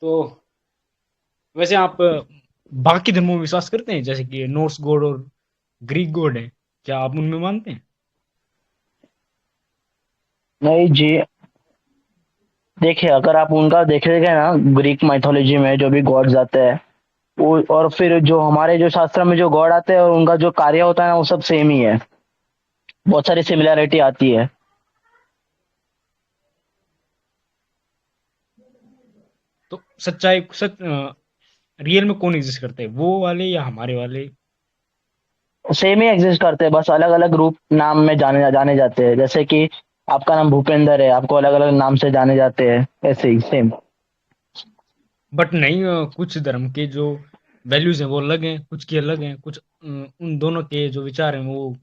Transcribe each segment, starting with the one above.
तो वैसे आप बाकी धर्मों में विश्वास करते हैं, जैसे कि नॉर्स गॉड और ग्रीक गॉड है, क्या आप उनमें मानते हैं? नहीं जी, देखिए अगर आप उनका देखेंगे ना, ग्रीक माइथोलॉजी में जो भी गॉड्स आते हैं, वो और फिर जो हमारे जो शास्त्र में जो गॉड आते हैं और उनका जो कार्य होता है ना, वो सब सेम ही है। बहुत सारी सिमिलैरिटी आती है। तो सच्चाई सच रियल में कौन एग्जिस्ट करते हैं, वो वाले या हमारे वाले? सेम ही एग्जिस्ट करते हैं, बस अलग अलग रूप नाम में जाने जाने जाते हैं। जैसे कि आपका नाम भूपेंद्र है, आपको अलग अलग नाम से जाने जाते हैं, ऐसे ही सेम। बट नहीं, कुछ धर्म के जो वैल्यूज हैं वो अलग हैं, कुछ की अलग हैं, कुछ उन दोनों के जो विचार हैं वो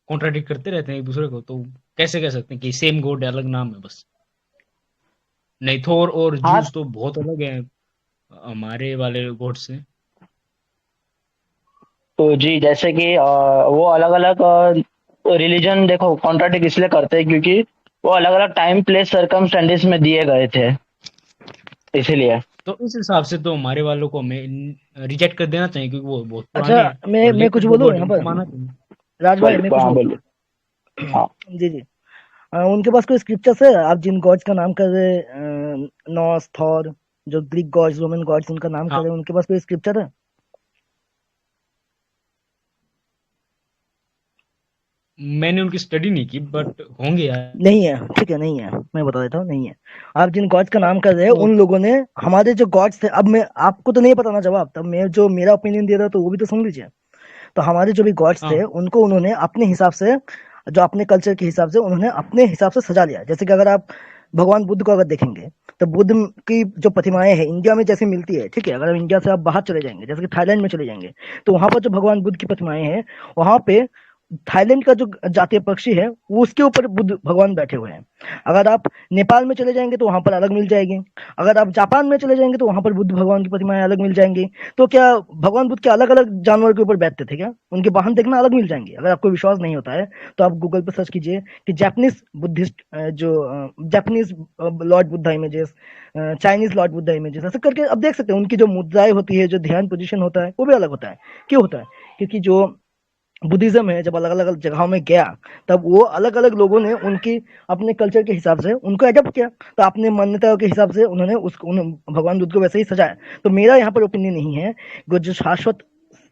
कॉन्ट्राडिक्ट करते रहते हैं एक दूसरे को, तो कैसे कह सकते हैं कि सेम गॉड है, अलग नाम है बस? नहीं, थोर और हाँ, जूस तो बहुत अलग हैं हमारे वाले गॉड से। तो जी जैसे कि वो अलग अलग रिलीजन देखो कॉन्ट्राडिक्ट इसलिए करते हैं क्योंकि वो अलग अलग टाइम प्लेस सरकमस्टेंसेस में दिए गए थे, इसीलिए। तो इस हिसाब से तो हमारे वालों को हमें रिजेक्ट कर देना चाहिए, क्योंकि वो बहुत अच्छा, पुराने हैं। मैं और मैं कुछ लेटेस्ट जो बोलूँ गॉड है यहाँ उनको पर, मानना चाहिए। राज भाई मैं कुछ हाँ बोलूँ। बोलिए। हाँ, हाँ। जी जी। उनके पास कोई स्क्रिप्चर्स है, आप जिन गॉड्स का नाम कर रहे हैं, नॉस, थॉर, जो ग्रीक गॉड्स, रोमन गॉड्स उनका नाम कर रहे हैं, उनके पास कोई स्क्रिप्चर है? मैंने उनकी स्टडी नहीं की, बट होंगे यार। नहीं है, ठीक है, नहीं है, मैं बता देता हूँ, नहीं है। आप जिन गॉड्स का नाम कर रहे हैं, तो उन लोगों ने हमारे जो गॉड्स थे, अब मैं आपको तो नहीं पता ना जवाब, तब मैं जो मेरा ओपिनियन दे रहा हूँ तो वो भी तो सुन लीजिए। तो हमारे जो भी गॉड्स थे, हाँ। उनको उन्होंने अपने हिसाब से, जो अपने कल्चर के हिसाब से उन्होंने अपने हिसाब से सजा लिया। जैसे कि अगर आप भगवान बुद्ध को अगर देखेंगे, तो बुद्ध की जो प्रतिमाएं हैं इंडिया में जैसे मिलती है, ठीक है, अगर हम इंडिया से आप बाहर चले जाएंगे, जैसे कि थाईलैंड में चले जाएंगे, तो वहां पर जो भगवान बुद्ध की प्रतिमाएं हैं, वहां पे थाईलैंड का जो जातीय पक्षी है, वो उसके ऊपर बुद्ध भगवान बैठे हुए हैं। अगर आप नेपाल में चले जाएंगे तो वहां पर अलग मिल जाएगी। अगर आप जापान में चले जाएंगे तो वहां पर बुद्ध भगवान की प्रतिमाएं अलग मिल जाएंगी। तो क्या भगवान बुद्ध के अलग अलग जानवर के ऊपर बैठते थे क्या? उनके वाहन देखना अलग मिल जाएंगे। अगर आपको विश्वास नहीं होता है तो आप गूगल पर सर्च कीजिए कि जापानीज बुद्धिस्ट, जो Japanese Lord Buddha images, Chinese Lord Buddha images, ऐसे करके आप देख सकते हैं। उनकी जो मुद्राएं होती है, जो ध्यान पोजीशन होता है, वो भी अलग होता है। क्यों होता है? क्योंकि जो बुद्धिज्म है, जब अलग अलग जगहों में गया, तब वो अलग अलग लोगों ने उनकी अपने कल्चर के हिसाब से उनको अडॉप्ट किया। तो अपने मान्यताओं के हिसाब से उन्होंने उसको भगवान बुद्ध को वैसे ही सजाया। तो मेरा यहाँ पर ओपिनियन नहीं है कि जो शाश्वत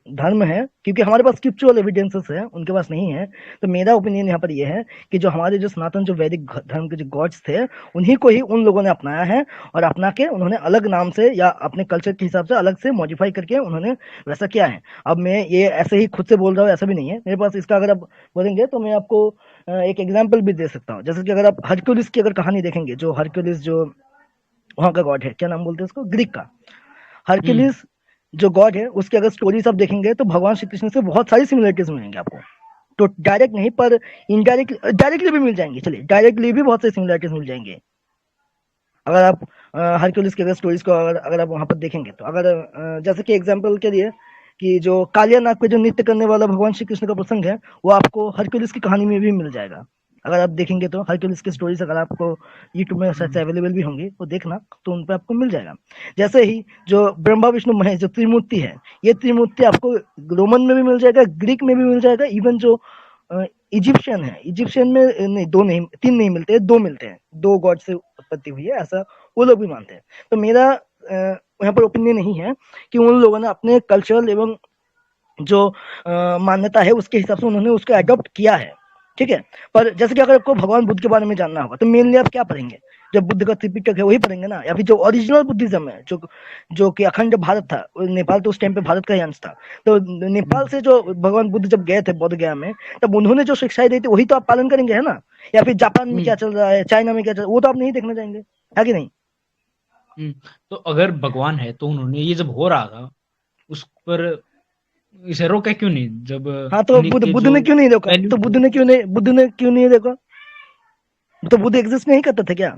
धर्म है, क्योंकि हमारे पास स्क्रिप्चुअल एविडेंसेस है, उनके पास नहीं है। तो मेरा ओपिनियन यहाँ पर ये है कि जो हमारे जो सनातन जो वैदिक धर्म के जो गॉड्स थे, उन्हीं को ही उन लोगों ने अपनाया है। और अपना के उन्होंने अलग नाम से या अपने कल्चर के हिसाब से अलग से मॉडिफाई करके उन्होंने वैसा किया है। अब मैं ये ऐसे ही खुद से बोल रहा हूँ ऐसा भी नहीं है मेरे पास। इसका अगर आप बोलेंगे तो मैं आपको एक एग्जाम्पल भी दे सकता हूँ। जैसे कि अगर आप हरक्यूलिस की अगर कहानी देखेंगे, जो हरक्यूलिस जो वहाँ का गॉड है, क्या नाम बोलते हैं उसको, ग्रीक का हम्म। हरक्यूलिस जो गॉड है, उसकी अगर स्टोरीज आप देखेंगे तो भगवान श्री कृष्ण से बहुत सारी सिमिलरिटीज मिलेंगे आपको। तो डायरेक्ट नहीं पर इनडायरेक्टली, डायरेक्टली भी मिल जाएंगे, चलिए डायरेक्टली भी बहुत सारी सिमिलरिटीज मिल जाएंगे। अगर आप हरक्यूलिस की अगर स्टोरीज को अगर अगर आप वहां पर देखेंगे तो अगर जैसे कि एग्जांपल के लिए कि जो कालिया नाग पे जो नृत्य करने वाला भगवान श्री कृष्ण का प्रसंग है, वो आपको हरक्यूलिस की कहानी में भी मिल जाएगा। अगर आप देखेंगे तो हरक्यूलिस की स्टोरीज अगर आपको यूट्यूब में शायद से हम्म। अवेलेबल भी होंगी, वो देखना, तो उन पे आपको मिल जाएगा। जैसे ही जो ब्रह्मा विष्णु महेश जो त्रिमूर्ति है, ये त्रिमूर्ति आपको रोमन में भी मिल जाएगा, ग्रीक में भी मिल जाएगा, इवन जो इजिप्शियन है, इजिप्शियन में नहीं, दो नहीं, तीन नहीं मिलते हैं, दो मिलते हैं, दो गॉड से उत्पत्ति हुई है, ऐसा वो लोग भी मानते हैं। तो मेरा यहाँ पर ओपिनियन नहीं है कि उन लोगों ने अपने कल्चरल एवं जो मान्यता है उसके हिसाब से उन्होंने उसको अडॉप्ट किया है, ठीक है। पर जैसे कि अगर आपको भगवान बुद्ध के बारे में जानना होगा तो मेनली आप क्या पढ़ेंगे? जब बुद्ध का त्रिपिटक है वही पढ़ेंगे ना, या फिर जो ओरिजिनल बुद्धिज्म है, जो जो कि अखंड भारत था, नेपाल तो उस टाइम पे भारत का ही अंश था। तो नेपाल हम्म। से जो भगवान बुद्ध जब गए थे बोध गया में, तब उन्होंने जो शिक्षाएं दी थी वही तो आप पालन करेंगे, है ना? या फिर जापान में क्या हम्म। चल रहा है, चाइना में क्या चल रहा है, वो तो आप नहीं देखना चाहेंगे, है कि नहीं? हम्म। तो अगर भगवान है तो उन्होंने ये जब हो रहा था उस पर इसे रोका क्यों नहीं, जब हाँ, तो उन्हीं बुद्ध के बुद्ध जो ने क्यों नहीं रोका? वैल्यू तो थे। बुद्ध ने क्यों नहीं देखा? तो बुद्ध एग्जिस्ट नहीं करते थे क्या?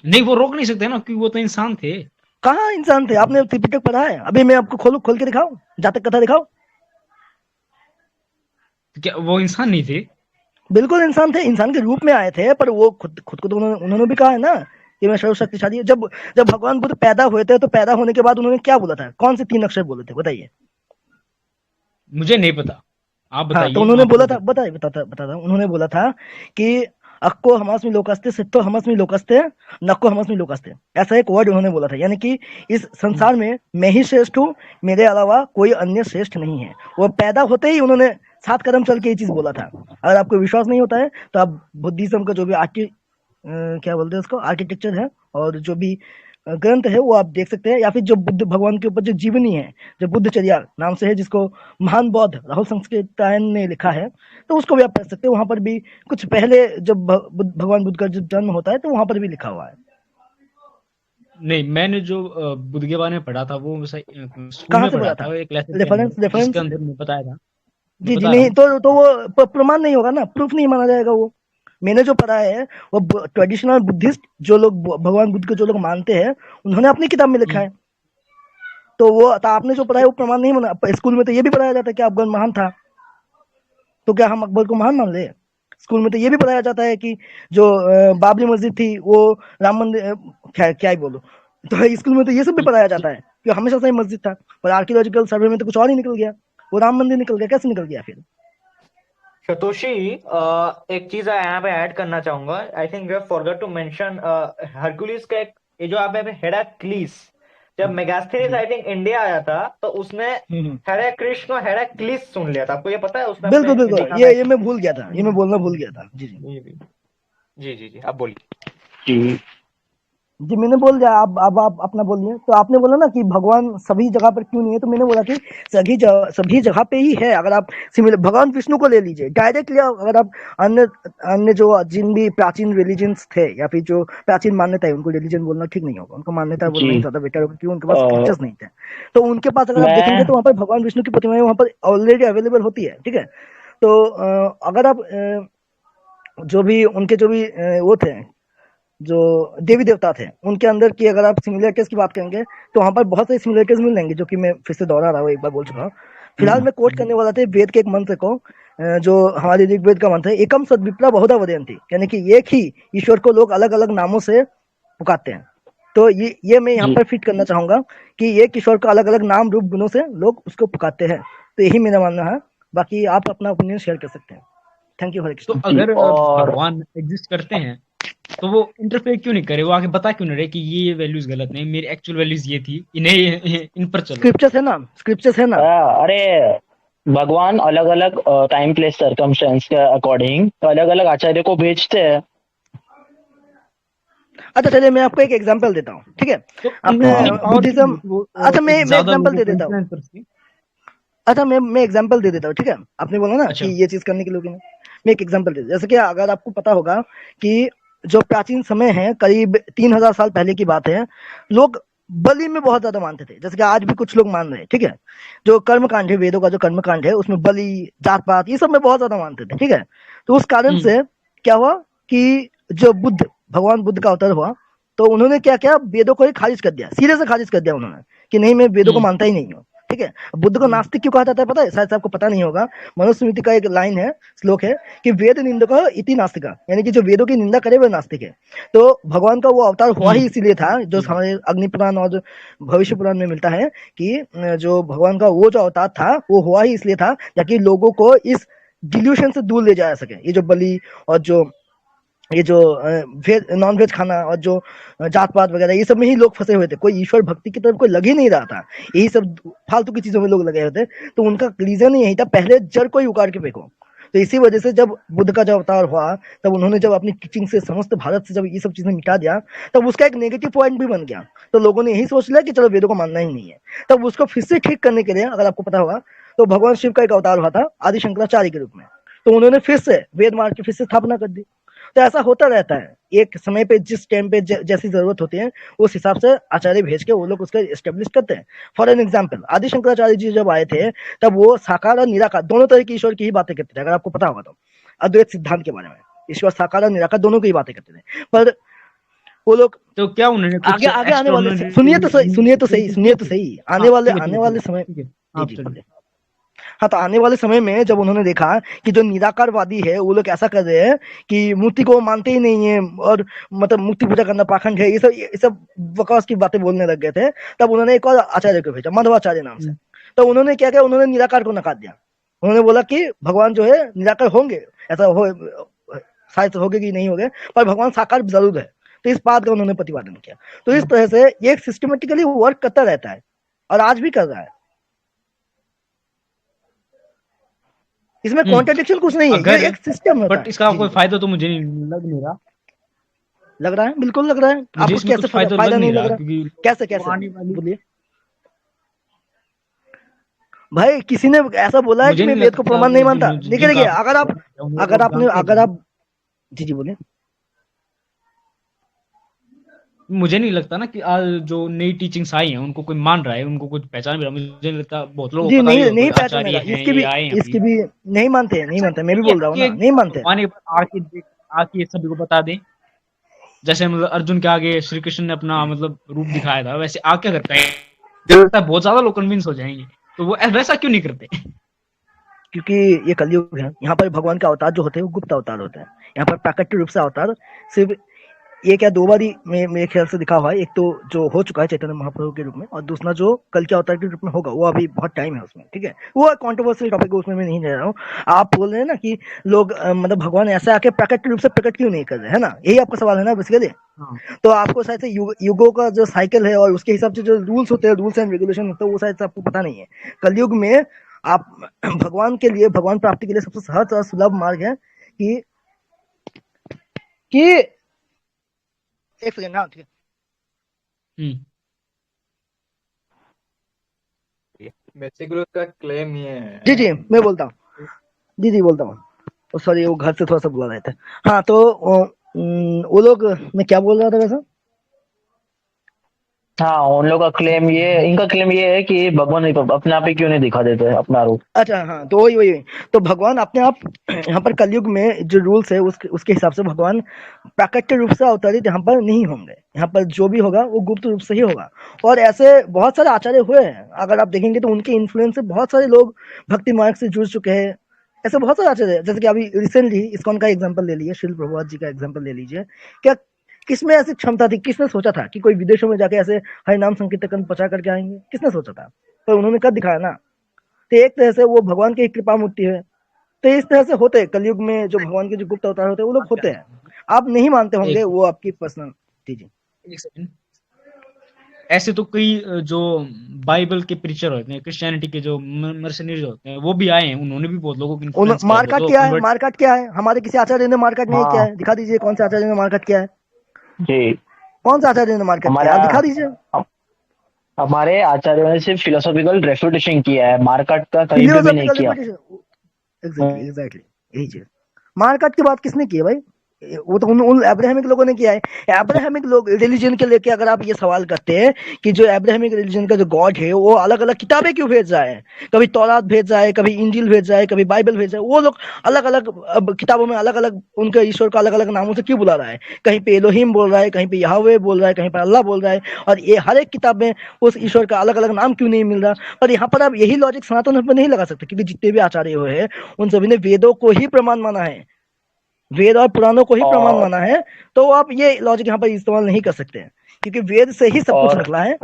नहीं, वो रोक नहीं सकते ना, क्योंकि वो तो इंसान थे। कहाँ इंसान थे? आपने त्रिपिटक पढ़ा है? अभी मैं आपको खोल खोल के दिखाऊं, जातक कथा दिखाऊं? तो क्या वो इंसान नहीं थे? बिल्कुल इंसान थे, इंसान के रूप में आए थे, पर वो खुद खुद को तो उन्होंने उन्होंने भी कहा है ना कि मैं सर्वशक्तिशाली हूँ। जब जब भगवान बुद्ध पैदा हुए थे तो पैदा होने के बाद उन्होंने क्या बोला था, कौन से 3 अक्षर बोले थे बताइए? मुझे नहीं पता, आप हाँ, तो बताइए, उन्होंने आप बोला था, बताइए। बताता हूँ, उन्होंने बोला था कि अक्को हमास्मि लोकस्ते, सिद्धो हमास्मि लोकस्ते, नक्को हमास्मि लोकस्ते। ऐसा एक वर्ड उन्होंने बोला था, यानी कि इस संसार में मैं ही श्रेष्ठ हूँ, मेरे अलावा कोई अन्य श्रेष्ठ नहीं है। वो पैदा होते ही उन्होंने 7 कदम चल के ये चीज़ बोला था। अगर आपको विश्वास नहीं होता है तो आप बुद्धिज़्म का जो भी क्या बोलते हैं उसको, आर्किटेक्चर है और जो भी ग्रंथ है वो आप देख सकते हैं, या फिर जो बुद्ध भगवान के ऊपर जो जीवनी है, जो बुद्धचर्या नाम से है, जिसको महान बौद्ध राहुल संस्कृतायन ने लिखा है, तो उसको भी आप पढ़ सकते हैं। वहां पर भी कुछ पहले जब भगवान बुद्ध का जब जन्म होता है तो वहां पर भी लिखा हुआ है। नहीं, मैंने जो बुद्ध के बारे में पढ़ा था वो स्कूल कहाँ में से पढ़ा पढ़ा था, था? एक लेसन के रेफरेंस अंदर, जिसके रेफरेंस? अंदर मैं बताया था, मैं जी जी, बता रहा नहीं हूँ। तो वो प्रमाण नहीं होगा ना, प्रूफ नहीं माना जाएगा वो। मैंने जो पढ़ा है वो ट्रेडिशनल बुद्धिस्ट जो लोग भगवान बुद्ध को जो लोग मानते हैं उन्होंने अपनी किताब में लिखा हम्म। है। तो वो तो आपने जो पढ़ा है वो प्रमाण नहीं माना। स्कूल में तो ये भी पढ़ाया जाता है कि अकबर महान था, तो क्या हम अकबर को महान मान ले? स्कूल में तो ये भी पढ़ाया जाता है कि जो बाबरी मस्जिद थी वो राम मंदिर, क्या क्या ही बोलो। तो स्कूल में तो ये सब भी पढ़ाया जाता है कि हमेशा से ही मस्जिद था, पर आर्कियोलॉजिकल सर्वे में तो कुछ और ही निकल गया, वो राम मंदिर निकल गया। कैसे निकल गया फिर? सतोशी, एक चीज यहाँ पे ऐड करना चाहूंगा। I think you forgot to mention Hercules का एक, ये जो आप हेराक्लीस, जब Megasthenes ji. I think India आया था तो उसने हम्म। हेराक्लिस को हेराक्लिस सुन लिया था। आपको ये पता है? उसने बिल्कुल अपने बिल्कुल, लिखा था ये मैं भूल गया था, ये मैं बोलना भूल गया था। जी जी। जी जी जी जी जी, आप बोलिए। जी। जी, मैंने बोल दिया, अब आप अपना बोलिए। तो आपने बोला ना कि भगवान सभी जगह पर क्यों नहीं है, तो मैंने बोला कि सभी जगह पे ही है। अगर आप सिमिलर भगवान विष्णु को ले लीजिए डायरेक्टली, अगर आप अन्य अन्य जो जिन भी प्राचीन रिलीजन्स थे या फिर जो प्राचीन मान्यता है, उनको रिलीजन बोलना ठीक नहीं होगा, उनको मान्यता बोलना जी। ही ज्यादा बेटर होगा, क्योंकि उनके पास अ, स्क्रिप्चर्स नहीं थे। तो उनके पास अगर आप देखेंगे मैं तो वहाँ पर भगवान विष्णु की प्रतिमाएं वहाँ पर ऑलरेडी अवेलेबल होती है, ठीक है। तो अगर आप जो भी उनके जो भी वो थे, जो देवी देवता थे, उनके अंदर की अगर आप सिमिलरिटीज की बात करेंगे तो वहां पर बहुत सारी सिमिलरिटीज मिल जाएंगी, जो कि मैं फिर से दोहरा रहा हूँ, एक बार बोल चुका हूँ। फिलहाल मैं कोट करने वाला था वेद के एक मंत्र को, जो हमारे ऋग्वेद का मंत्र है, एकम सद विप्रा बहुधा वदंती, यानी कि एक ही ईश्वर को लोग अलग अलग नामों से पुकारते हैं। तो ये मैं यहाँ जी। पर फिट करना चाहूंगा कि एक ईश्वर को अलग अलग नाम रूप गुणों से लोग उसको पुकारते हैं। तो यही मेरा मानना है, बाकी आप अपना ओपिनियन शेयर कर सकते हैं। थैंक यू, हरे तो कृष्ण। जी। अगर और भगवान एग्जिस्ट करते हैं तो वो इंटरफेयर क्यों नहीं करे, वो आगे बता क्यों नहीं रहे कि ये वैल्यूज गलत नहीं, मेरी एक्चुअल वैल्यूज ये थी, इन्हें इन पर चलो। स्क्रिप्चर्स है ना, स्क्रिप्चर्स है ना। अरे, भगवान अलग अलग टाइम प्लेस सर्कमस्टेंस के अकॉर्डिंग अलग अलग आचार्य को भेजते हैं। अच्छा चलिए, मैं आपको एक एग्जांपल देता हूँ, ठीक है। तो आपने इतनी पावर क्यों बुद्धिज्म, नहीं कि वो अच्छा मैं ज्यादा एग्जांपल लोगों दे को देता हूँ। इन्फ्लुएंस कर सके। अच्छा मैं एग्जांपल दे देता हूँ, ठीक है। आपने बोला ना कि अच्छा। ये चीज करने के लोग हैं, मैं एक एग्जांपल दे देता हूँ। जैसे कि अगर आपको पता होगा कि जो प्राचीन समय है, करीब 3,000 साल पहले की बात है, लोग बलि में बहुत ज्यादा मानते थे, जैसे कि आज भी कुछ लोग मान रहे हैं, ठीक है। जो कर्म कांड है, वेदों का जो कर्म कांड है, उसमें बलि, जात पात, ये सब में बहुत ज्यादा मानते थे, ठीक है। तो उस कारण हम्म। से क्या हुआ कि जो भगवान बुद्ध का अवतार हुआ, तो उन्होंने क्या किया, वेदों को ही खारिज कर दिया, सिरे से खारिज कर दिया उन्होंने, कि नहीं मैं वेदों को हम्म। मानता ही नहीं हूँ, ठीक है। बुद्ध को हम्म। नास्तिक क्यों कहा जाता है पता है? शायद आपको पता नहीं होगा। मनुस्मृति का एक लाइन है, श्लोक है कि वेद निंदक इति नास्तिका, यानी कि जो वेदों की निंदा करे वह नास्तिक है। तो भगवान का वो अवतार हुआ ही इसीलिए था, जो जी। हमारे अग्नि पुराण और जो भविष्य पुराण में मिलता है कि जो भगवान का वो जो अवतार था वो हुआ ही इसलिए था, ताकि लोगों को इस डिल्यूशन से दूर ले जाया सके। ये जो बलि और जो ये जो वेज नॉन वेज खाना और जो जात पात वगैरह, ये सब में ही लोग फंसे हुए थे, कोई ईश्वर भक्ति की तरफ कोई लग ही नहीं रहा था, यही सब फालतू की चीजों में लोग लगे हुए थे। तो उनका रीजन यही था, पहले जड़ को ही उखाड़ के फेंको। तो इसी वजह से जब बुद्ध का जब अवतार हुआ, तब उन्होंने जब अपनी टीचिंग से समस्त भारत से जब ये सब चीजें मिटा दिया, तब उसका एक नेगेटिव पॉइंट भी बन गया। तो लोगों ने यही सोच लिया कि चलो वेदों को मानना ही नहीं है। तब उसको फिर से ठीक करने के लिए, अगर आपको पता होगा, तो भगवान शिव का एक अवतार हुआ था आदि शंकराचार्य के रूप में। तो उन्होंने फिर से वेद मार्ग की फिर से स्थापना कर दी। तो ऐसा होता रहता है, एक समय पे जिस टाइम पे जैसी जरूरत होती है, उस हिसाब से आचार्य भेज के वो लोग उसका एस्टेब्लिश करते हैं। फॉर एन एग्जाम्पल, आदि शंकराचार्य जी जब आए थे, तब वो साकार और निराकार दोनों तरह की ईश्वर की ही बातें करते थे, अगर आपको पता होगा तो, अद्वैत सिद्धांत के बारे में। ईश्वर साकार और निराकार दोनों की ही बातें करते थे। पर वो लोग तो क्या उन्होंने कुछ आगे आगे आने वाले, एक्स्ट्राऑर्डिनरी सुनिए तो सही, सुनिए तो सही, किया सुनिए तो कुछ? सही, हाँ, ठीक है, ठीक आने है, ठीक वाले है, समय। ठीक है। जी आप जी चलिए। बोलिए। हाँ, तो आने वाले समय में जब उन्होंने देखा कि जो निराकारवादी है वो लोग ऐसा कर रहे हैं कि मूर्ति को मानते ही नहीं है और मतलब मूर्ति पूजा करना पाखंड है, ये सब बकवास की बातें बोलने लग गए थे, तब उन्होंने एक और आचार्य को भेजा, माधवाचार्य नाम से। तो उन्होंने क्या किया, उन्होंने निराकार को नकार दिया। उन्होंने बोला कि भगवान जो है निराकार होंगे, ऐसा हो शायद होगे कि नहीं होगे, पर भगवान साकार जरूर है। तो इस बात का उन्होंने प्रतिपादन किया। तो इस तरह से ये सिस्टमेटिकली वर्क करता रहता है और आज भी कर रहा है। इसमें कॉन्ट्रडिक्शन कुछ नहीं है, अगर ये एक सिस्टम होता बट है। इसका जी कोई जी, फायदा तो मुझे नहीं लग नहीं रहा। लग रहा है, बिल्कुल लग रहा है। मुझे आपको इसमें कैसे कुछ फायदा लग फायदा नहीं नहीं लग रहा, रहा? क्योंकि कैसे वो कैसे आने वाली, बोलिए। भाई किसी ने ऐसा बोला है कि मुझे मैं नहीं वेद को लगता प्रमाण नहीं जो मानता? देखिए जिनका देखिए, आप अगर आप वो अगर लोग आपने जानते अगर हैं। आप जी जी बोलिए। मुझे नहीं लगता ना कि आज जो नई टीचिंग्स आई हैं उनको कोई मान रहा है, उनको कुछ पहचान भी रहा है। मुझे नहीं लगता, बहुत लोगों को जी पता भी नहीं, होगा कोई नहीं आचार्य पहचानेगा। हैं, ये आए हैं अभी। इसकी भी नहीं मानते, नहीं ऐसा मानते। मैं भी नहीं है बोल रहा हूँ कि ना, नहीं मानते। भगवान के पास आके सभी को बता दें। जैसे मतलब अर्जुन के आगे श्री कृष्ण ने अपना मतलब रूप दिखाया था, वैसे आके अगर कहें, मुझे लगता है बहुत ज्यादा लोग कन्विंस हो जाएंगे। तो वो वैसा क्यों नहीं करते? क्योंकि ये कलयुग है। यहाँ पर भगवान के अवतार जो होते हैं वो गुप्त अवतार होते हैं। यहाँ पर प्राकट्य रूप से अवतार सिर्फ एक या दो बार ही मेरे ख्याल से दिखा हुआ है। एक तो जो हो चुका है चैतन्य महाप्रभु के रूप में, और दूसरा जो कल के अवतार के रूप में होगा, वो अभी बहुत टाइम है उसमें, ठीक है। वो कंट्रोवर्शियल टॉपिक है, उसमें मैं नहीं जा रहा हूँ। आप बोल रहे हैं ना कि लोग मतलब भगवान ऐसे आके प्राकट्य रूप से प्रकट क्यों नहीं कर रहे, है ना? यही आपका सवाल है ना बेसिकली। हाँ, तो आपको शायद से युगों का जो साइकिल है और उसके हिसाब से जो रूल्स होते हैं, रूल्स एंड रेगुलेशन होते हैं, वो शायद से आपको पता नहीं है। कलयुग में आप भगवान के लिए, भगवान प्राप्ति के लिए सबसे सहज और सुलभ मार्ग है कि एक सेकेंड। हाँ ठीक हम्म, बेसिकली उसका क्लेम ये है। जी है। जी मैं बोलता हूँ। जी जी बोलता हूँ। सॉरी, वो घर से थोड़ा सा बुला रहे थे। हाँ, तो वो लोग, मैं क्या बोल रहा था वैसा? हाँ, उन लोग का क्लेम ये इनका क्लेम ये है कि भगवान अपने आप ही क्यों नहीं दिखा देते अपना रूप। अच्छा, हाँ, तो वही तो भगवान अपने आप यहाँ पर कलयुग में जो रूल्स है उसके हिसाब से भगवान प्राकट्य रूप से अवतरित यहाँ पर नहीं होंगे। यहाँ पर जो भी होगा वो गुप्त रूप से ही होगा। और ऐसे बहुत सारे आचार्य हुए हैं, अगर आप देखेंगे तो उनके इन्फ्लुएंस से बहुत सारे लोग भक्ति मार्ग से जुड़ चुके हैं। ऐसे बहुत सारे आचार्य हैं, जैसे कि अभी रिसेंटली इस्कॉन का एग्जाम्पल ले लीजिए, श्रील प्रभुपाद जी का एग्जाम्पल ले लीजिए। क्या किसमें ऐसी क्षमता थी? किसने सोचा था कि कोई विदेशों में जाके ऐसे हरि नाम संकीर्तन प्रचार करके आएंगे? किसने सोचा था? पर उन्होंने कर दिखाया ना। तो एक तरह से वो भगवान की कृपा मूर्ति है। तो इस तरह से होते हैं कलयुग में, जो भगवान के जो गुप्त अवतार होते हैं वो लोग होते हैं। आप नहीं मानते होंगे, एक वो आपकी पर्सनल। जी जी। एक सेकंड। ऐसे तो कई जो बाइबल के प्रीचर होते हैं, क्रिश्चियनिटी के जो मर्सनरीज होते हैं, वो भी आए हैं, उन्होंने भी बहुत लोगों को इन्फ्लुएंस किया है, वो मारकाट तो किया है, कन्वर्ट। मारकाट किया है। हमारे किसी आचार्य ने मारकाट नहीं किया हाँ है? दिखा दीजिए कौन से आचार्य ने मारकाट किया है। जी। कौन सा आचार्य ने मारकाट किया हमारा है? आप दिखा दीजिए। हम- हमारे आचार्यों ने सिर्फ फिलोसॉफिकल रेफ्यूटेशन किया है, मार्केट का कहीं पे भी नहीं फिलोसॉफिकल किया। रिपीटेशन। एग्जैक्टली एग्जैक्टली, यही चीज। मारकाट की बात किसने की है भाई? वो तो उन अब्राहमिक लोगों ने किया है। अब्राहमिक लोग रिलीजन के लेके अगर आप ये सवाल करते हैं कि जो अब्राहमिक रिलीजन का जो गॉड है वो अलग अलग किताबें क्यों भेज रहा है, कभी तौरात भेज रहा है, कभी इंजील भेज रहा है, कभी बाइबल भेज रहा है, वो लोग अलग अलग किताबों में अलग अलग उनके ईश्वर को अलग अलग नामों से क्यों बुला रहा है? कहीं पे एलोहिम बोल रहा है, कहीं पे यहोवे बोल रहा है, कहीं पर अल्लाह बोल रहा है। और ये हर एक किताब में उस ईश्वर का अलग अलग नाम क्यों नहीं मिल रहा? पर यहाँ पर आप यही लॉजिक सनातन धर्म में नहीं लगा सकते, क्योंकि जितने भी आचार्य हुए हैं उन सभी ने वेदों को ही प्रमाण माना है, वेद और पुराणों को ही प्रमाण और माना है। तो आप ये लॉजिक यहाँ पर इस्तेमाल नहीं कर सकते हैं, क्योंकि वेद से ही सब कुछ और निकला है,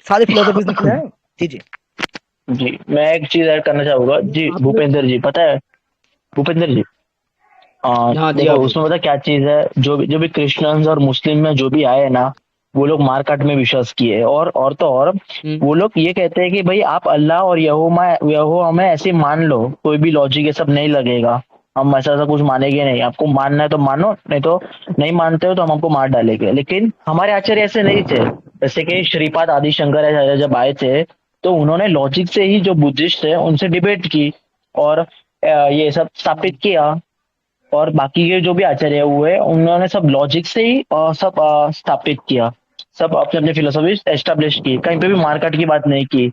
सारे फिलोसफीज निकले हैं। जी जी। जी, मैं एक चीज ऐड करना चाहूंगा जी, आपने भूपेंद्र जी, पता है भूपेंद्र जी, हाँ जी, देखो आप उसमें बोलिए। पता क्या चीज है, जो भी क्रिश्चियंस और मुस्लिम में जो भी आए ना, वो लोग मारकाट में विश्वास किए। और तो और हम्म, वो लोग ये कहते हैं कि भाई आप अल्लाह और यहोवा में ऐसे मान लो, कोई भी लॉजिक ये सब नहीं लगेगा, हम ऐसा ऐसा कुछ मानेंगे नहीं, आपको मानना है तो मानो, नहीं तो नहीं मानते हो तो हम आपको मार डालेंगे। लेकिन हमारे आचार्य ऐसे नहीं थे। जैसे कि श्रीपाद आदि शंकराचार्य जब आए थे, तो उन्होंने लॉजिक से ही जो बुद्धिस्ट है उनसे डिबेट की, और ये सब स्थापित किया। और बाकी के जो भी आचार्य हुए उन्होंने सब लॉजिक से ही सब स्थापित किया, सब अपने अपने फिलोसफी एस्टेब्लिश की, कहीं पे भी मारकाट की बात नहीं की।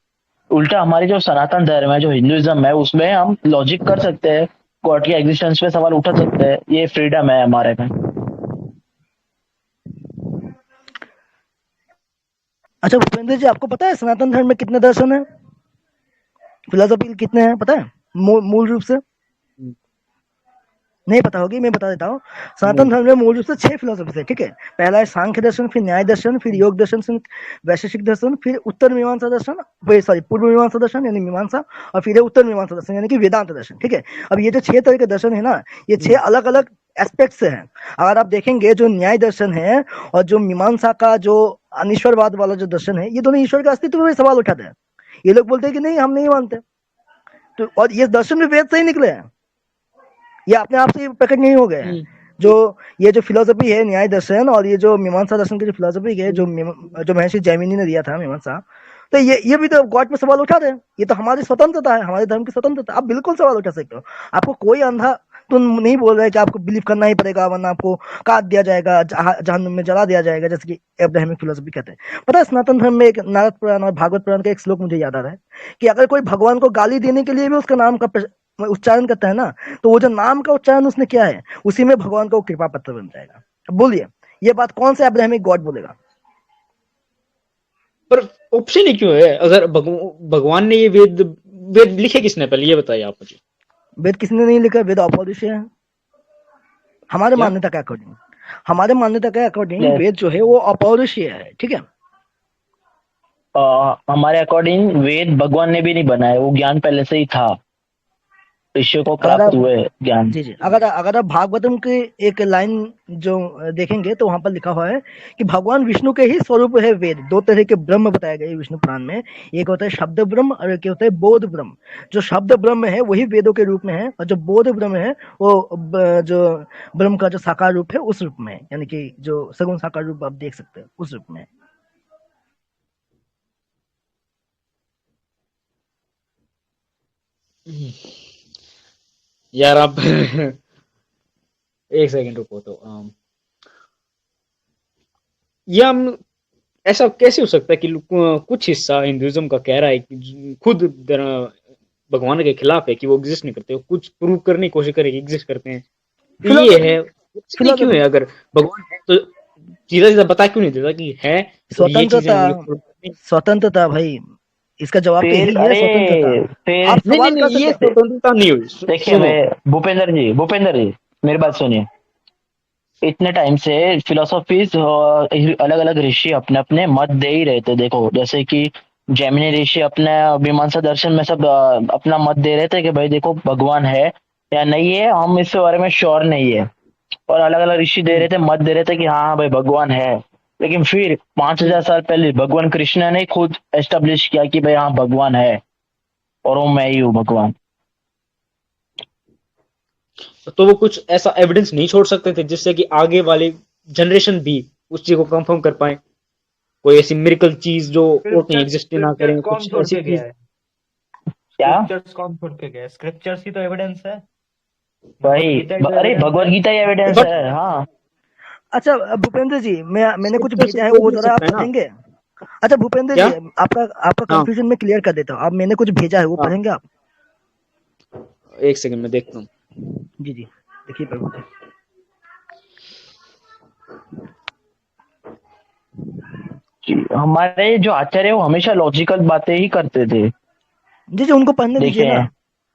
उल्टा हमारी जो सनातन धर्म है, जो हिंदुइज्म है, उसमें हम लॉजिक कर सकते हैं, गॉड की एग्जिस्टेंस पे सवाल उठा सकते हैं, ये फ्रीडम है हमारे में। अच्छा भूपेंद्र जी, आपको पता है सनातन धर्म में कितने दर्शन है, फिलोसफी कितने हैं, पता है? मूल रूप से नहीं पता होगी, मैं बता देता हूँ। सनातन धर्म में मूल रूप से 6 फिलोसफी है, ठीक है। पहला है सांख्य दर्शन, फिर न्याय दर्शन, फिर योग दर्शन, फिर वैशेषिक दर्शन, फिर उत्तर मीमांसा दर्शन, सॉरी पूर्व मीमांसा दर्शन यानी मीमांसा, और फिर है उत्तर मीमांसा दर्शन यानी कि वेदांत दर्शन, ठीक है। अब ये जो 6 तरह के दर्शन है ना, ये 6 अलग अलग एस्पेक्ट से हैं। अगर आप देखेंगे जो न्याय दर्शन है और जो मीमांसा का जो अनिश्वरवाद वाला जो दर्शन है, ये दोनों ईश्वर के अस्तित्व में सवाल उठाते हैं। ये लोग बोलते हैं कि नहीं, हम नहीं मानते। तो और ये दर्शन भी वेद से ही निकले हैं, ये अपने आप से प्रकट नहीं हो गए हैं। जो ये जो फिलोसफी है न्याय दर्शन और ये जो मीमांसा दर्शन की जो फिलोसफी है, जो महर्षि जैमिनी ने दिया था मीमांसा, तो ये भी तो गॉड पे सवाल उठा रहे हैं। ये तो हमारी स्वतंत्रता है, हमारे धर्म की स्वतंत्रता, आप बिल्कुल सवाल उठा सकते हो। आपको कोई अंधा तो नहीं बोल रहा है कि आपको बिलीव करना ही पड़ेगा, वरना आपको काट दिया जाएगा, जहन्नुम में जला दिया जाएगा, जैसे कि अब्राहमिक फिलोसफी कहते हैं। पता है सनातन धर्म में एक नारद पुराण और भागवत पुराण का एक श्लोक मुझे याद आ रहा है कि अगर कोई भगवान को गाली देने के लिए भी उसका नाम का उच्चारण करता है ना, तो वो जो नाम का उच्चारण उसने किया है, उसी में भगवान का वो कृपा पत्र बन जाएगा। अब बोलिए, ये बात कौन सा अब्राहमिक गॉड बोलेगा? पर ऑप्शन ही क्यों है? अगर भगवान ने ये वेद लिखे किसने, पहले ये बताइए आप मुझे। वेद किसने नहीं लिखा? वेद अपौरुषीय है हमारे क्या? मान्यता के अकॉर्डिंग। हमारे मान्यता के अकॉर्डिंग Yes. वेद जो है वो अपौरुषीय है, ठीक है। हमारे अकॉर्डिंग वेद भगवान ने भी नहीं बनाया, वो ज्ञान पहले से ही था, ऋषियों को अगर प्राप्त आप हुए ज्ञान। जी जी अगर आप भागवतम के एक लाइन जो देखेंगे तो वहां पर लिखा हुआ है कि भगवान विष्णु के ही स्वरूप है वेद। 2 तरह के ब्रह्म बताए गए विष्णु पुराण में, एक होता है शब्द ब्रह्म और एक होता है बोध ब्रह्म। जो शब्द ब्रह्म है वही वेदों के रूप में है, और जो बोध ब्रह्म है वो जो ब्रह्म का जो साकार रूप है उस रूप में है, यानी कि जो सगुण साकार रूप आप देख सकते हैं उस रूप में है। यार आप एक सेकंड रुको तो ये हम ऐसा कैसे हो सकता है कि कुछ हिस्सा हिंदुइज्म का कह रहा है कि खुद भगवान के खिलाफ है, कि वो एग्जिस्ट नहीं करते, वो कुछ प्रूव करने की कोशिश करे कि एग्जिस्ट करते हैं। तो ये फिलोसफी है, नहीं क्यों है? अगर भगवान है तो सीधा सीधा बता क्यों नहीं देता कि है, और ये चीजें स्वतंत्रता, मुझे prove करनी है? स्वतंत्रता भाई, इसका जवाब तो फिर यही है, स्वतंत्रता। अरे फिर आप नहीं सवाल कर नहीं, ये सकते हैं। स्वतंत्रता नहीं हुई। देखिए, सुनो, मैं भूपेंद्र जी मेरी बात सुनिए। इतने टाइम से फिलोसफीज अलग अलग ऋषि अपने अपने मत दे ही रहे थे। देखो, जैसे कि जैमिनी ऋषि अपने मीमांसा दर्शन में सब अपना मत दे रहे थे कि भाई देखो भगवान है या नहीं है, हम इसके बारे में श्योर नहीं है। और अलग अलग ऋषि दे रहे थे, मत दे रहे थे कि हाँ भाई भगवान है। लेकिन फिर 5000 साल पहले भगवान कृष्ण ने खुद एस्टेब्लिश किया कि भाई हाँ भगवान है, और वो मैं ही हूँ भगवान। तो वो कुछ ऐसा एविडेंस नहीं छोड़ सकते थे जिससे कि आगे वाले जनरेशन भी उस चीज को कंफर्म कर पाए? कोई ऐसी मिरेकल चीज जो और कहीं एग्जिस्ट ना करें, कौन कुछ छोड़ ऐसी के गया चीज। है? क्या स्क्रिप्चर्स कौन छोड़ के गया है? स्क्रिप्चर्स ही तो एविडेंस है। भगवत भाई? गीता ही तो अरे एविडेंस भगवत है। गीता ही एविडेंस बट है, हाँ। अच्छा भूपेंद्र जी, मैंने कुछ स्क्रिप्चर से भेजा है, कोई वो भी जरा आप सकता है ना। पढ़ेंगे? अच्छा भूपेंद्र क्या? जी, आपका आपका हाँ कंफ्यूजन मैं क्लियर कर देता हूँ। अब मैंने कुछ भेजा है, वो हाँ, पढ़ेंगे आप? एक सेकंड में देखता हूँ। जी जी, देखिए प्रभु जी। जी, हमारे जो आचार्य है वो हमेशा लॉजिकल बातें ही करते थे। जी जी, उनको पढ़ने दीजिए देखे ना,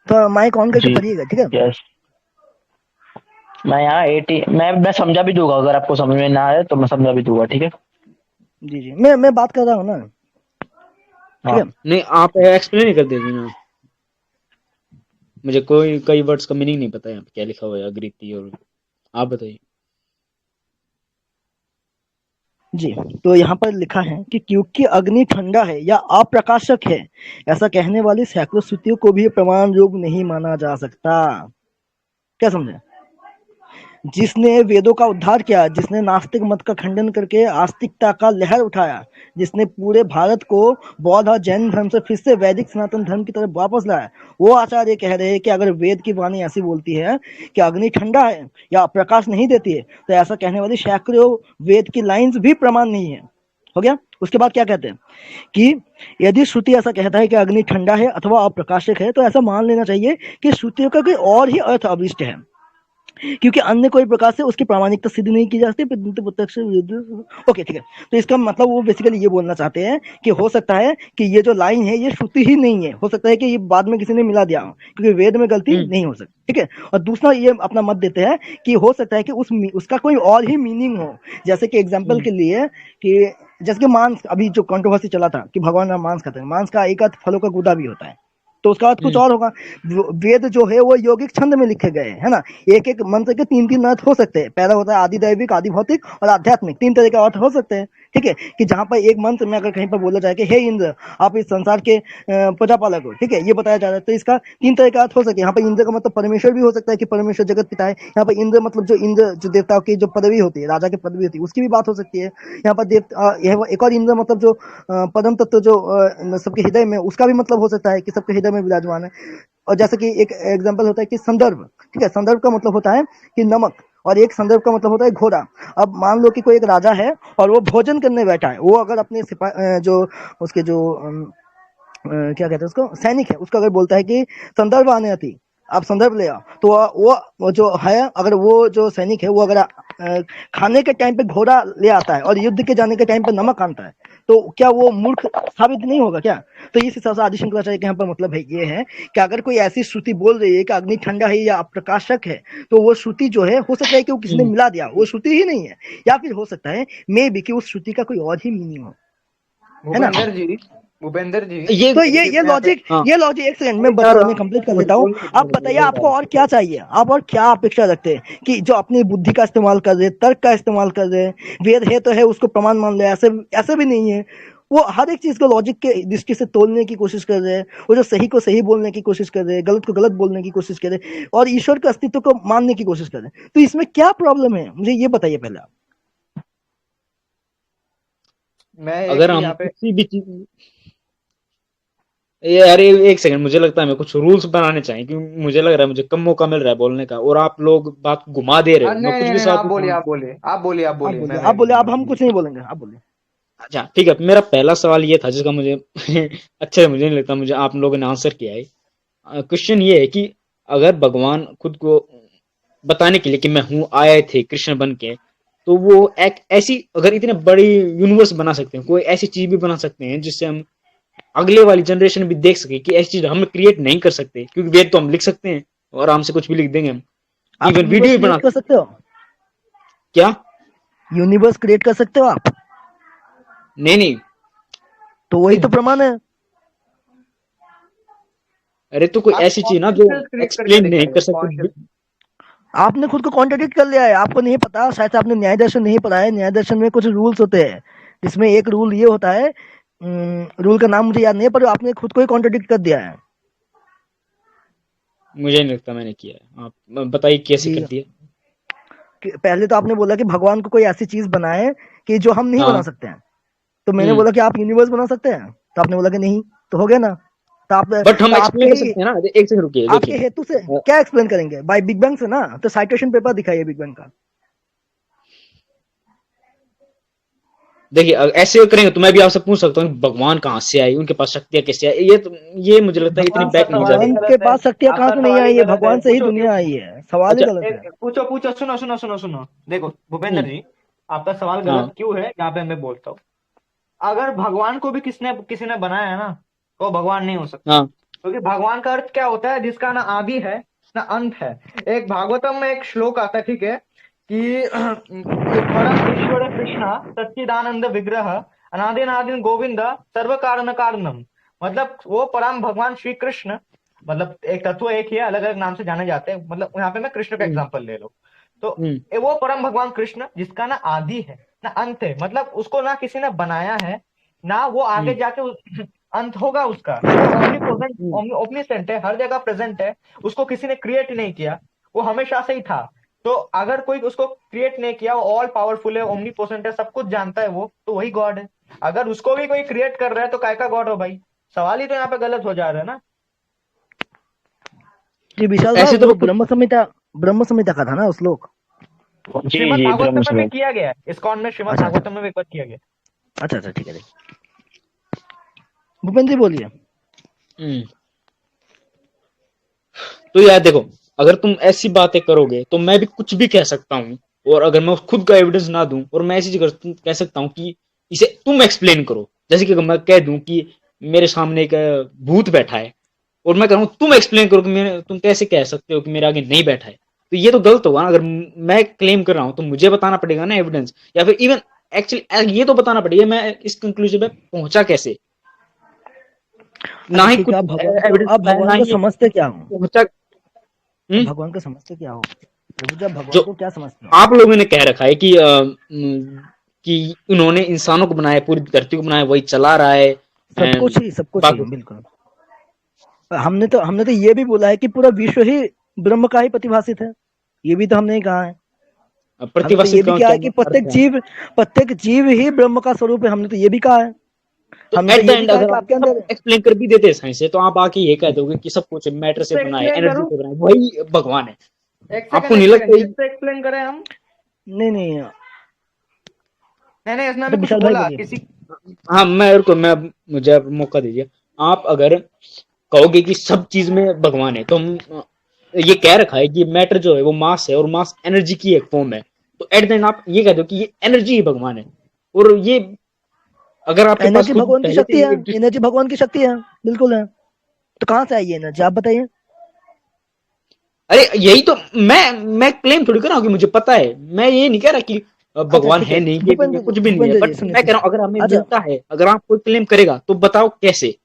तो माइक ऑन करके जी, पढ़िएगा, ठीक है। यस। मैं यहाँ 80 मैं समझा भी दूंगा, अगर आपको समझ में ना आए तो मैं समझा भी दूंगा, ठीक है। जी जी, मैं बात कर रहा हूँ ना, ठीक हाँ, है। नहीं, आप एक्सप्लेन ही कर दीजिए ना। मुझे कई वर्ड्स का मीनिंग नहीं पता है यहाँ पे क्या लिखा हुआ है, अग्रिति, और आप बताइए। जी, तो यहाँ पर लिखा है कि क्योंकि अग्नि ठंडा है या अप्रकाशक है, ऐसा कहने वाली सैकड़ों श्रुतियों को भी प्रमाण रूप नहीं माना जा सकता। क्या समझे? जिसने वेदों का उद्धार किया, जिसने नास्तिक मत का खंडन करके आस्तिकता का लहर उठाया, जिसने पूरे भारत को बौद्ध और जैन धर्म से फिर से वैदिक सनातन धर्म की तरफ वापस लाया, वो आचार्य कह रहे हैं कि अगर वेद की वाणी ऐसी बोलती है कि अग्नि ठंडा है या प्रकाश नहीं देती है, तो ऐसा कहने वाली सैकड़ों वेद की लाइन्स भी प्रमाण नहीं है। हो गया। उसके बाद क्या कहते हैं कि यदि श्रुति ऐसा कहता है कि अग्नि ठंडा है अथवा अप्रकाशक है, तो ऐसा मान लेना चाहिए कि श्रुतियों का कोई और ही अर्थ अभिष्ट है। क्योंकि अन्य कोई प्रकार से उसकी प्रामाणिकता सिद्ध नहीं की जा सकती, परंतु प्रत्यक्ष ओके ठीक है। तो इसका मतलब वो बेसिकली ये बोलना चाहते हैं कि हो सकता है कि ये जो लाइन है ये श्रुति ही नहीं है, हो सकता है कि ये बाद में किसी ने मिला दिया हो, क्योंकि वेद में गलती हम्म नहीं हो सकती, ठीक है। और दूसरा ये अपना मत देते हैं कि हो सकता है कि उसका कोई और ही मीनिंग हो, जैसे कि एग्जाम्पल के लिए कि जैसे कि मांस, अभी जो कंट्रोवर्सी चला था कि भगवान राम मांस खाते हैं, मांस का एक अर्थ फलों का गूदा भी होता है, तो उसका अर्थ कुछ हम्म और होगा। वेद जो है वो यौगिक छंद में लिखे गए हैं, है ना। एक एक मंत्र के तीन तीन अर्थ हो सकते हैं, पहला होता है आदि दैविक, आदि भौतिक और आध्यात्मिक, तीन तरह के अर्थ हो सकते हैं, ठीक है। कि जहाँ पर एक मंत्र में अगर कहीं पर बोला जाए कि हे इंद्र आप इस संसार के प्रजापालक हो, ठीक है, ये बताया जा रहा है, तो इसका तीन तरह का अर्थ हो सकते हैं। यहाँ पर इंद्र का मतलब परमेश्वर भी हो सकता है कि परमेश्वर जगत पिता है, यहाँ पर इंद्र मतलब जो इंद्र जो देवताओं की जो पदवी होती है, राजा की पदवी होती है, उसकी भी बात हो सकती है। यहाँ पर एक और इंद्र मतलब जो परम तत्व जो सबके हृदय में, उसका भी मतलब हो सकता है कि सबके हृदय में विराजमान है। और जैसे कि एक एग्जाम्पल होता है कि संदर्भ, ठीक है, संदर्भ का मतलब होता है कि नमक, और एक संदर्भ का मतलब होता है घोड़ा। अब मान लो कि कोई एक राजा है और वो भोजन करने बैठा है, वो अगर अपने जो उसके जो क्या कहते हैं उसको, सैनिक है, उसको अगर बोलता है कि संदर्भ आने थी, आप संदर्भ ले आओ, तो वो जो है, अगर वो जो सैनिक है वो अगर खाने के टाइम पे घोड़ा ले आता है और युद्ध के जाने के टाइम पे नमक आता है, तो क्या वो मूर्ख साबित नहीं होगा क्या? तो इस हिसाब से आदि शंकराचार्य के यहाँ पर मतलब है ये है कि अगर कोई ऐसी श्रुति बोल रही है कि अग्नि ठंडा है या अप्रकाशक है, तो वो श्रुति जो है, हो सकता है कि वो किसी ने हम्म। मिला दिया, वो श्रुति ही नहीं है, या फिर हो सकता है मे बी कि उस श्रुति का कोई और ही मीनिंग हो, है ना। भूपेंद्र जी ये तो एक चीज मैं यहाँ पे ये लॉजिक एक सेकंड में यार मैं कंप्लीट कर कुछ लेता हूँ। बोलने आप बताइए आपको और क्या चाहिए, आप और क्या अपेक्षा रखते हैं कि जो अपनी बुद्धि का इस्तेमाल कर रहे, तर्क का इस्तेमाल कर रहे, वेद है तो है उसको प्रमाण मान ले, ऐसे ऐसे भी नहीं है। वो हर एक चीज को लॉजिक के दृष्टि से तोलने की कोशिश कर रहे हैं, वो जो सही को सही बोलने की कोशिश कर रहे हैं, गलत को गलत बोलने की कोशिश कर रहे हैं, और ईश्वर के अस्तित्व को मानने की कोशिश कर रहे हैं। तो इसमें क्या प्रॉब्लम है, मुझे ये बताइए पहले आप। मैं एक अगर चीज हम यहाँ पे किसी भी चीज ये अरे एक सेकंड, मुझे लगता है हमें कुछ रूल्स बनाने चाहिए, क्योंकि मुझे लग रहा है मुझे कम मौका मिल रहा है बोलने का, और आप लोग बात को घुमा दे रहे हो। मैं नहीं कुछ नहीं भी नहीं, सवाल आप पूछ रहा बोलिए हूँ। आप बोलिए आप बोलिए आप आप बोलिए, बोलिए, मैं आप बोलिए, बोलूंगा अब हम कुछ नहीं बोलेंगे, आप बोलिए। अच्छा ठीक है, मेरा पहला सवाल ये था जिसका मुझे अच्छे से मुझे नहीं लगता मुझे आप लोगों ने आंसर किया है। क्वेश्चन ये है कि अगर भगवान खुद को बताने के लिए कि मैं हूँ आए थे कृष्ण बन के, तो वो एक ऐसी अगर इतने बड़ी यूनिवर्स बना सकते हैं, कोई ऐसी चीज भी बना सकते हैं जिससे हम अगले वाली जनरेशन भी देख सके कि ऐसी चीज हम क्रिएट नहीं कर सकते, क्योंकि वेद तो हम लिख सकते हैं और आराम से कुछ भी लिख देंगे हम, आप इवन वीडियो यूनिवर्स भी बना क्रिएट कर सकते हैं। सकते हो, क्या? यूनिवर्स क्रिएट कर सकते हो आप, नहीं नहीं। तो वही तो प्रमाण है। अरे तो कोई आप ऐसी चीज ना जो कॉन्शियसनेस क्रिएट करके एक्सप्लेन नहीं दिखाइए, कर सकते। कॉन्शियस। आपने खुद को कॉन्ट्रडिक्ट कर लिया है, आपको नहीं पता, शायद से आपने न्याय दर्शन नहीं पढ़ा है। न्याय दर्शन में कुछ रूल्स होते हैं, जिसमें एक रूल ये होता है, रूल का नाम मुझे याद नहीं है, पर आपने खुद को ही कॉन्ट्रडिक्ट कर दिया है। मुझे नहीं लगता मैंने किया है, आप बताइए कैसे जी, कर दिया। पहले तो आपने बोला कि भगवान को कोई ऐसी चीज बनाए कि जो हम नहीं बना हाँ। सकते हैं, तो मैंने हम्म। बोला कि आप यूनिवर्स बना सकते हैं, तो आपने बोला कि नहीं, तो हो गया ना। तो आप बट हम तो आपके एक्सप्लेन कर ही सकते हैं ना, एक सेकंड रुकिए आपके देखिए। हेतु से अ, क्या एक्सप्लेन करेंगे, बाय बिग बैंग से ना, तो साइटेशन पेपर दिखाइए बिग बैंग का। देखिए ऐसे करेंगे तो मैं भी आपसे पूछ सकता हूँ कि भगवान कहाँ से आई, उनके पास शक्तियाँ कैसे आई, ये मुझे लगता है इतनी आपका बैक नहीं जा सवाल ही भगवान सकती। के गलत है, पास शक्तियां कहाँ आपका से नहीं सवाल ही आई है, गलत है, भगवान से ही पूछो क्यों। दुनिया आई है, सवाल ही अच्छा। गलत है। पूछो पूछो, सुनो सुनो सुनो सुनो, देखो भूपेंद्र हम्म। जी, आपका सवाल हाँ गलत क्यों है यहाँ पे मैं बोलता हूँ। अगर भगवान को भी किसी ने बनाया है ना, तो भगवान नहीं हो सकता, हाँ। क्योंकि भगवान का अर्थ क्या होता है, जिसका ना आदि है ना अंत है। एक भागवतम में एक श्लोक आता है, ठीक है, कि ये परम ईश्वर कृष्ण सच्चिदानंद विग्रह अनादिनादि गोविंद सर्व कारण कारणम। मतलब वो परम भगवान श्री कृष्ण, मतलब एक तत्व एक ही है, अलग अलग नाम से जाने जाते हैं, मतलब यहाँ पे मैं कृष्ण का हम्म। एग्जांपल ले लो। तो हम्म। वो परम भगवान कृष्ण जिसका ना आदि है ना अंत है, मतलब उसको ना किसी ने बनाया है ना वो आगे हम्म। जाके अंत होगा उसका। वो ओमनी प्रेजेंट, हम्म। ओमनीसेंट है, हर जगह प्रेजेंट है, उसको किसी ने क्रिएट नहीं किया, वो हमेशा से ही था। तो अगर कोई उसको क्रिएट नहीं किया, वो ऑल पावरफुल है, ओमनी पोसेंट है, सब कुछ जानता है वो, तो वही गॉड है। अगर उसको भी कोई क्रिएट कर रहा है तो काय का गॉड हो भाई। सवाल ही तो यहाँ पे गलत हो जा रहा है ना। जी विशाल ऐसे साहब, तो वो कुछ। ब्रह्म संहिता का था ना उस श्लोक। जी श्रीमद् जी भागवतम ब्रह्म में भी श्लोक। किया गया है, इस्कॉन में श्रीमद् अच्छा अच्छा भागवतम में भी एक बार किया गया अच्छा अच्छा, ठीक है, भूपेंद्र जी बोलिए। हम्म। तो यार देखो, अगर तुम ऐसी बातें करोगे तो मैं भी कुछ भी कह सकता हूँ, और अगर मैं खुद का एविडेंस ना दूं और मैं ऐसी जगह कह सकता हूँ कि इसे तुम एक्सप्लेन करो। जैसे कि अगर मैं कह दूं कि मेरे सामने एक भूत बैठा है, और मैं कह रहा हूँ तुम एक्सप्लेन करो कि तुम कैसे कह सकते हो कि मेरे आगे नहीं बैठा है, तो ये तो गलत होगा ना। अगर मैं क्लेम कर रहा हूँ तो मुझे बताना पड़ेगा ना एविडेंस, या फिर इवन एक्चुअली ये तो बताना पड़ेगा मैं इस कंक्लूजन पे पहुंचा कैसे। ना अच्छा ही ठीक कुछ है, एविडेंस आप बताया, ना भगवान को ही समझते क्या हो? पहुंचा। आप हम्म? भगवान को समझते क्या हो? प्रभु जी, आप भगवान जो को क्या समझते हो? आप लोगों ने कह रखा है कि कि उन्होंने इंसानों को बनाया, पूरी धरती को बनाया, वही चला रहा है। सब कुछ ही बाकी बिल्कुल। हमने तो ये भी बोला है कि पूरा विश्व ही ब्रह्म का ही प्रतिभासित है। ये भी तो हमने ही कहा है। हमने तो ये प्रतिभाषित भी का कहा क्या है कि अर्थ है? प्रत्येक जीव ही ब्रह्म का स्वरूप है। हमने तो ये भी कहा है। तो हमने तो एट द ये भी एंड कहा है अगर कि आप आपके सब अंदर एक्सप्लेन कर भी देते हैं साइंस से, तो आप आके ये कह दोगे कि सब कुछ मैटर से किससे बना है, एक्सप्लेन एनर्जी करूं? से बना है, वही भगवान है। एक आपको सेकंड नहीं एक लगता सेकंड, ये? किससे एक्सप्लेन करें हम? नहीं नहीं। नहीं नहीं, इसने अच्छा अभी कुछ विशाल भाई बोला बोलिए। किसी। हाँ, मैं मुझे अब मौका दीजिए। आप अगर कहोगे कि सब चीज में भगवान है, तो हम ये कह रखा है कि मैटर जो है वो मास है, और मास एनर्जी की एक फॉर्म है। तो एट द एंड आप ये कह दो कि ये एनर्जी ही भगवान है। और ये अगर आपके पास एनर्जी खुद भगवान की पहले शक्ति से है। एक एनर्जी भगवान की शक्ति है। बिल्कुल है। तो कहाँ से आई ये एनर्जी, आप बताइए। अरे यही तो मैं क्लेम थोड़ी कर रहा हूँ कि मुझे पता है। मैं ये नहीं कह रहा कि अच्छा भगवान ठीक है है, नहीं, ये नहीं है, कुछ भी नहीं है, भूपेंद्र जी बट सुनिए मैं कह सुनिए। रहा हूँ अगर हमें अच्छा मिलता है, अगर आप कोई क्लेम करेगा तो बताओ कैसे।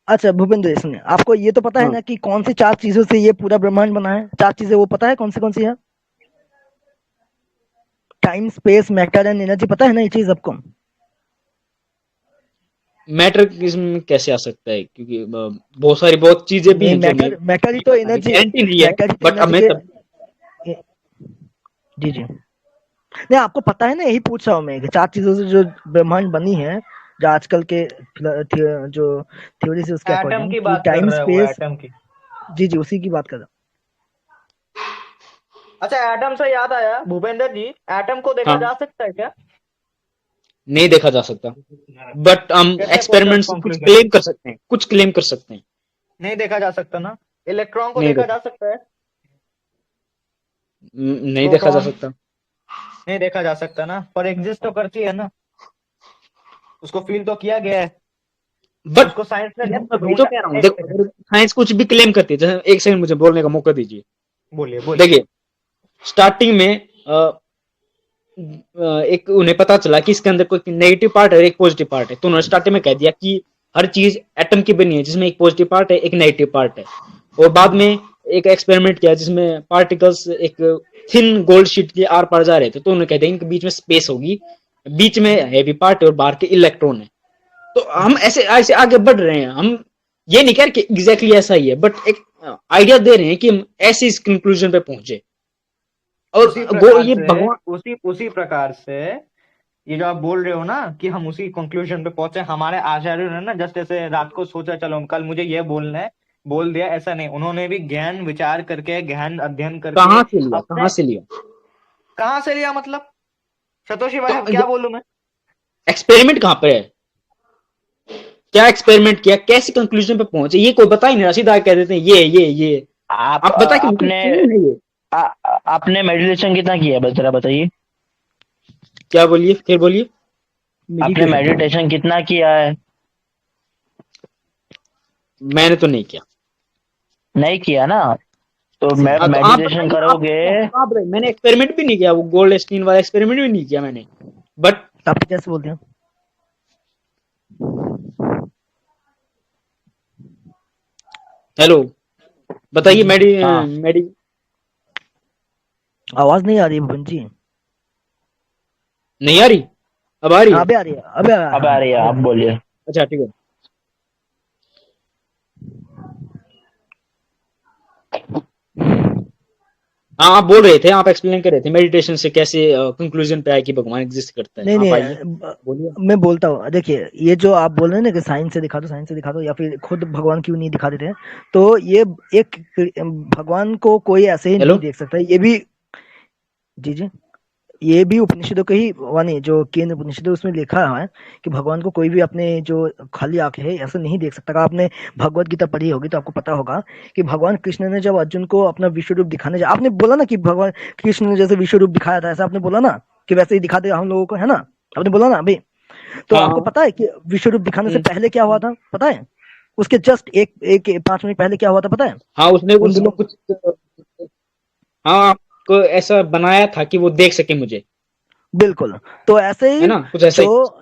अच्छा भूपेंद्र जी सुनिए, आपको ये तो पता है हाँ, ना कि कौन सी 4 चीज़ों से ये पूरा ब्रह्मांड बना है? 4 चीज़ें वो पता है कौन सी है? Time, space, matter and energy, पता है ना ये चीज़ आपको? मैटर इसमें कैसे आ सकता है, क्योंकि बहुत चीजें भी नहीं, हैं जो हमें मैटर ही नहीं तो पता है, एनर्जी गारंटी नहीं है। मैटर ही तो बट अब एनर्जी मैं के। तब ए, जी, जी। नहीं, आपको पता है ना, यही पूछ रहा हूँ मैं कि 4 चीज़ों से जो ब्रह्मांड बनी है, जो आजकल के जो थ्योरी से उसके एटम अकॉर्डिंग की कि बात कर टाइम, रहा है वो, स्पेस। एटम की। जी, जी, उसी की बात कर रहा हूँ। अच्छा, एटम से याद आया भूपेंद्र जी, एटम को देखा हाँ, जा सकता है क्या? नहीं देखा जा सकता, बट हम कैसे पहुंचे एक्सपेरिमेंट उस से कुछ कंक्लूजन पे? क्लेम कर सकते हैं, कुछ क्लेम कर सकते हैं। नहीं देखा जा सकता ना? इलेक्ट्रॉन को नहीं देखा देखा, जा सकता है? नहीं देखा जा प्रोटॉन? सकता। नहीं देखा जा सकता ना, पर एग्जिस्ट तो करती है ना। उसको फील तो किया गया है। बट उसको साइंस ने मैं वही तो ढूंढा। कह रहा हूँ, एक देखो सेकंड, अगर साइंस कुछ भी क्लेम करती है, जैसे एक सेकंड मुझे बोलने का मौका दीजिए। बोलिए बोलिए। देखिए, स्टार्टिंग में एक उन्हें पता चला कि इसके अंदर कोई नेगेटिव पार्ट है और एक पॉजिटिव पार्ट है, तो उन्होंने स्टार्टिंग में कह दिया कि हर चीज एटम की बनी है, जिसमें एक पॉजिटिव पार्ट है, एक नेगेटिव पार्ट है। और बाद में एक एक्सपेरिमेंट किया जिसमें पार्टिकल्स एक थिन गोल्ड शीट के आर पार जा रहे थे, तो उन्होंने कह दिया इनके बीच में स्पेस होगी, बीच में हैवी पार्ट है और बाहर के इलेक्ट्रॉन है। तो हम ऐसे ऐसे आगे बढ़ रहे हैं। हम ये नहीं कह रहे कि एग्जैक्टली ऐसा ही है, बट एक आइडिया दे रहे हैं कि हम ऐसे इस कंक्लूजन पे पहुंचे। और उसी प्रकार ये से भगवान। उसी उसी प्रकार से ये जो आप बोल रहे हो ना कि हम उसी कंक्लूजन पे पहुंचे, हमारे आचार्यों ने ना जस्ट ऐसे रात को सोचा चलो कल मुझे ये बोलना है, बोल दिया, ऐसा नहीं। उन्होंने भी गहन विचार करके, गहन अध्ययन करके कहाँ से लिया, कहाँ अपने। से लिया? कहाँ से लिया मतलब? सतोशी भाई, तो अब क्या बोलूं मैं? एक्सपेरिमेंट कहाँ पे है? क्या एक्सपेरिमेंट किया, कैसे कंक्लूजन पे पहुंचे, ये कोई बता ही नहीं रहा, सीधा कह देते हैं ये। आप आप बता कि मुझे आपने क्यों है ये? आपने मेडिटेशन कितना किया है, बस जरा बताइए। क्या बोलिए, फिर बोलिए। आपने मेडिटेशन। मेडिटेशन कितना किया है? मैंने तो नहीं किया। नहीं किया ना? तो ऐसे हाँ, तो आप मेडिटेशन बताइए, आप करोगे। तो आप बताइए। मैंने एक्सपेरिमेंट भी नहीं किया, वो गोल्ड स्टीन वाला एक्सपेरिमेंट भी नहीं किया मैंने। बट आप कैसे बोलते हैं? हेलो, जी, बताइए। जी। हाँ, मेडी आवाज नहीं आ रही है भूपेन जी। नहीं आ रही? अब आ रही हाँ, है? अभी आ रही है। अभी अब आ हाँ, रही है, अभी आ आप रही है। बोलिए। अच्छा ठीक है। हाँ, आप बोल रहे थे, आप एक्सप्लेन कर रहे थे मेडिटेशन से कैसे कंक्लूजन पे आए कि भगवान एग्जिस्ट करता है। नहीं आप नहीं, आइए, बोलिए। मैं बोलता हूँ। देखिए, ये जो आप बोल रहे हैं ना कि साइंस से दिखा दो या फिर खुद भगवान क्यों नहीं दिखा देते, तो ये एक भगवान को कोई ऐसे ही हेलो। नहीं देख सकता, ये भी। जी, जी। ये भी उपनिषदों के ही वाणी जो केंद्र उपनिषद है उसमें लिखा है कि भगवान को कोई भी अपने जो खाली आंखें है ऐसे नहीं देख सकता। अगर आपने भगवत गीता पढ़ी होगी तो आपको पता होगा कि भगवान कृष्ण ने जब अर्जुन को अपना विश्व रूप दिखाने जा, आपने बोला ना कि भगवान कृष्ण ने जैसे विश्व रूप दिखाया था, ऐसा आपने बोला ना कि वैसे ही दिखा दे हम लोगों को, है ना? आपने बोला ना अभी। तो हाँ आपको हाँ। पता है कि विश्व रूप दिखाने से पहले क्या हुआ था, पता है? उसके जस्ट एक एक 5 मिनट पहले क्या हुआ था, पता है? हाँ उसने उन कुछ दिनों कुछ हाँ को ऐसा बनाया था कि वो देख सके मुझे, बिल्कुल। तो ऐसे है ही ना, कुछ ऐसा ही। जो